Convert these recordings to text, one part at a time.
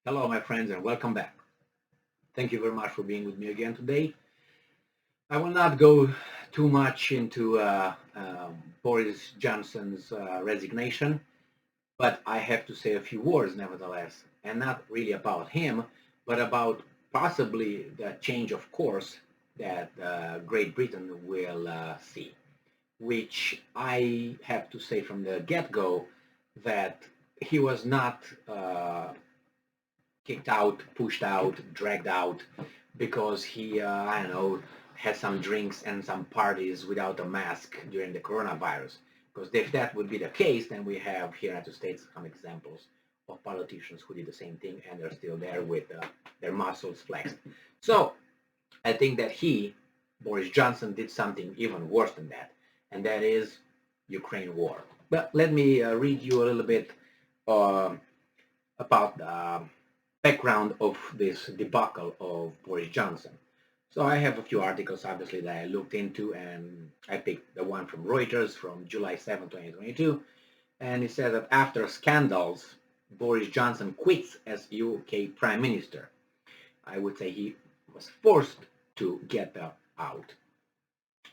Hello, my friends, and welcome back. Thank you very much for being with me again today. I will not go too much into Boris Johnson's resignation, but I have to say a few words nevertheless, and not really about him, but about possibly the change of course that Great Britain will see, which I have to say from the get-go that he was not kicked out, pushed out, dragged out because he, I don't know, had some drinks and some parties without a mask during the coronavirus. Because if that would be the case, then we have here in the United States some examples of politicians who did the same thing and they're still there with their muscles flexed. So I think that Boris Johnson, did something even worse than that, and that is Ukraine war. But let me read you a little bit uh, about the background of this debacle of Boris Johnson. So I have a few articles, obviously, that I looked into, and I picked the one from Reuters from July 7, 2022, and it says that after scandals, Boris Johnson quits as UK Prime Minister. I would say he was forced to get out.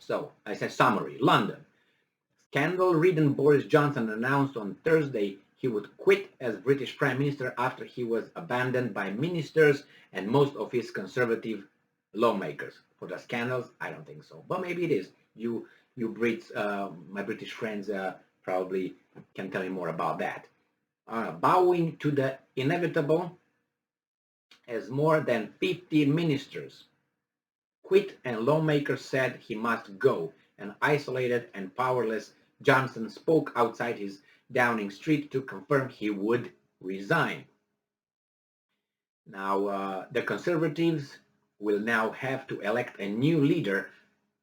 So I said summary, London. Scandal-ridden Boris Johnson announced on Thursday he would quit as British Prime Minister after he was abandoned by ministers and most of his Conservative lawmakers. For the scandals, I don't think so, but maybe it is. You Brits, my British friends, probably can tell me more about that. Bowing to the inevitable, as more than 50 ministers quit and lawmakers said he must go, an isolated and powerless Johnson spoke outside his Downing Street to confirm he would resign. Now, the Conservatives will now have to elect a new leader,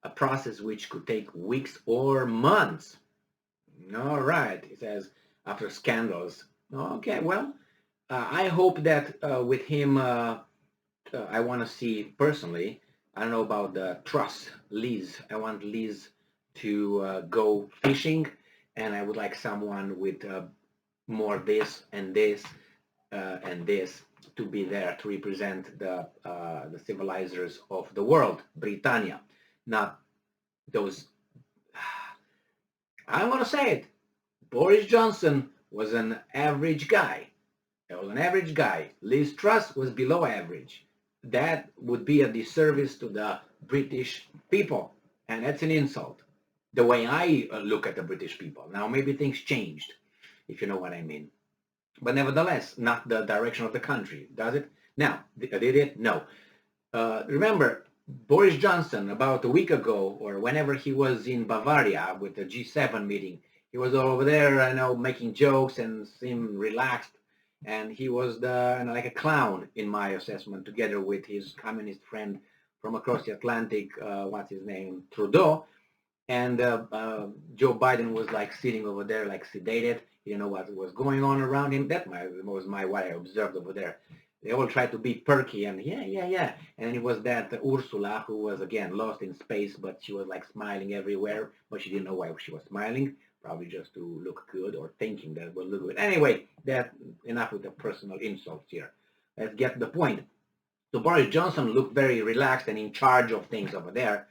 a process which could take weeks or months. All right, he says, after scandals. Okay, well, I hope that with him, I want to see personally, I don't know about the Truss, Liz. I want Liz to go fishing, and I would like someone with more this and this to be there to represent the civilizers of the world, Britannia, not those. I'm gonna say it. Boris Johnson was an average guy. He was an average guy. Liz Truss was below average. That would be a disservice to the British people, and that's an insult. The way I look at the British people. Now, maybe things changed, if you know what I mean. But nevertheless, not the direction of the country, does it? Now, did it? No. Remember, Boris Johnson, about a week ago, or whenever he was in Bavaria with the G7 meeting, he was all over there, making jokes and seemed relaxed. And he was like a clown, in my assessment, together with his communist friend from across the Atlantic, what's his name, Trudeau. And Joe Biden was like sitting over there, like sedated. He didn't know what was going on around him. That was what I observed over there. They all tried to be perky and yeah. And it was that Ursula who was again lost in space, but she was like smiling everywhere, but she didn't know why she was smiling. Probably just to look good or thinking that will look good. Anyway, that enough with the personal insults here. Let's get to the point. So Boris Johnson looked very relaxed and in charge of things over there,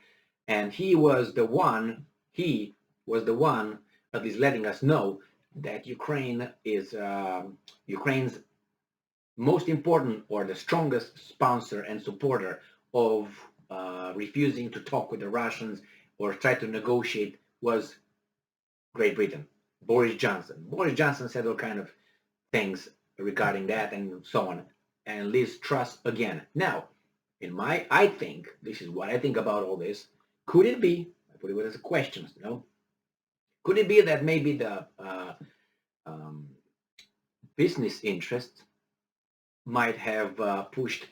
and he was the one at least letting us know that Ukraine is Ukraine's most important or the strongest sponsor and supporter of refusing to talk with the Russians or try to negotiate was Great Britain. Boris Johnson. Boris Johnson said all kind of things regarding that and so on. And Liz Truss again. Now, I think, this is what I think about all this. Could it be, I put it as a question, could it be that maybe the um, business interests might have pushed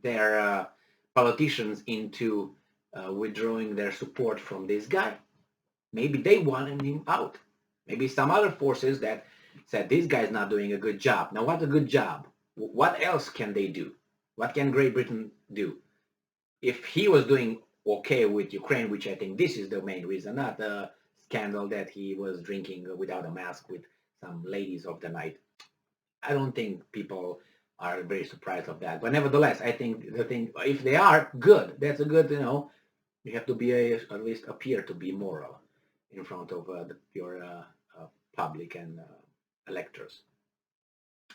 their politicians into withdrawing their support from this guy? Maybe they wanted him out. Maybe some other forces that said this guy's not doing a good job. Now, what's a good job? What else can they do? What can Great Britain do? If he was doing okay with Ukraine, which I think this is the main reason, not the scandal that he was drinking without a mask with some ladies of the night. I don't think people are very surprised of that. But nevertheless, I think the thing, if they are good, that's a good, you have to be at least appear to be moral in front of your public and electors,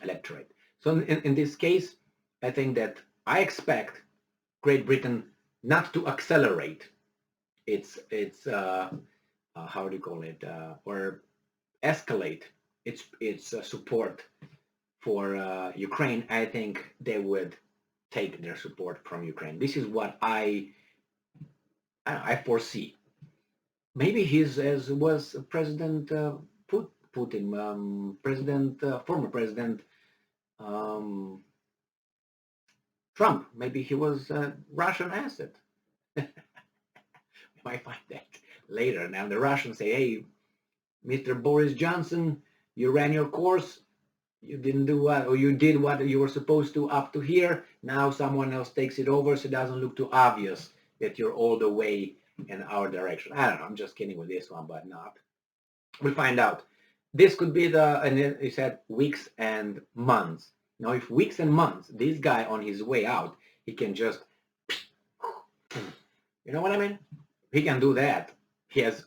electorate. So in this case, I think that I expect Great Britain not to accelerate its how do you call it, or escalate its support for Ukraine. I think they would take their support from Ukraine. This is what I foresee. Maybe he's as was President Putin, former President um, Trump. Maybe he was a Russian asset. We might find that later. Now the Russians say, "Hey, Mr. Boris Johnson, you ran your course. You didn't do what, or you did what you were supposed to up to here. Now someone else takes it over, so it doesn't look too obvious that you're all the way in our direction." I don't know. I'm just kidding with this one, but not. We'll find out. This could be and then he said weeks and months. Now, if weeks and months, this guy on his way out, he can just, you know what I mean? He can do that. He has,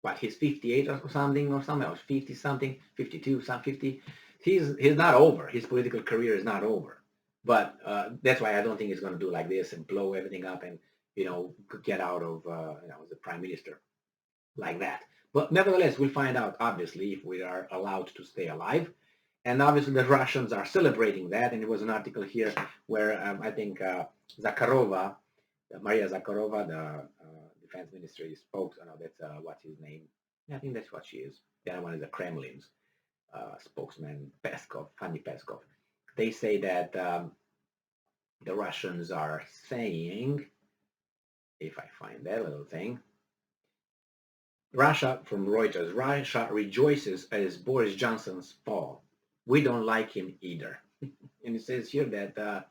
what, he's 58 or something else, 50 something, 52, some 50. He's not over. His political career is not over. But that's why I don't think he's going to do like this and blow everything up and, get out of, the prime minister like that. But nevertheless, we'll find out, obviously, if we are allowed to stay alive. And obviously, the Russians are celebrating that. And there was an article here where I think Zakharova, Maria Zakharova, the defense ministry spokesman, that's what's his name? I think that's what she is. The other one is the Kremlin's spokesman, Peskov, Fanny Peskov. They say that the Russians are saying, if I find that little thing, Russia, from Reuters, Russia rejoices at Boris Johnson's fall. We don't like him either. And it says here that,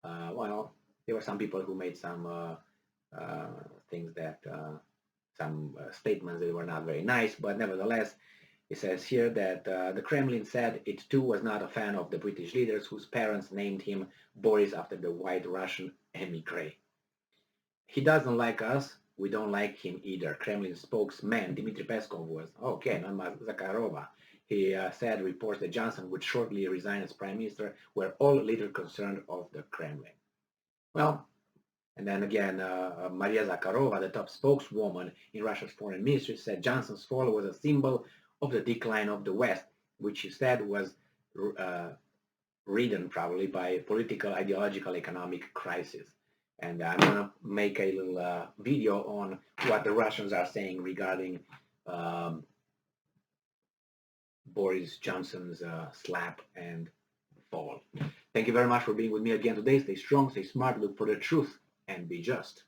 well, there were some people who made some things that, some statements that were not very nice, but nevertheless, it says here that the Kremlin said it too was not a fan of the British leaders whose parents named him Boris after the white Russian emigre. He doesn't like us. We don't like him either. Kremlin spokesman Dmitry Peskov was, okay, not Zakharova. He said reports that Johnson would shortly resign as prime minister were all little concerned of the Kremlin. Well, and then again, Maria Zakharova, the top spokeswoman in Russia's foreign ministry, said Johnson's fall was a symbol of the decline of the West, which she said was ridden probably by political, ideological, economic crisis. And I'm going to make a little video on what the Russians are saying regarding Boris Johnson's slap and fall. Thank you very much for being with me again today. Stay strong, stay smart, look for the truth, and be just.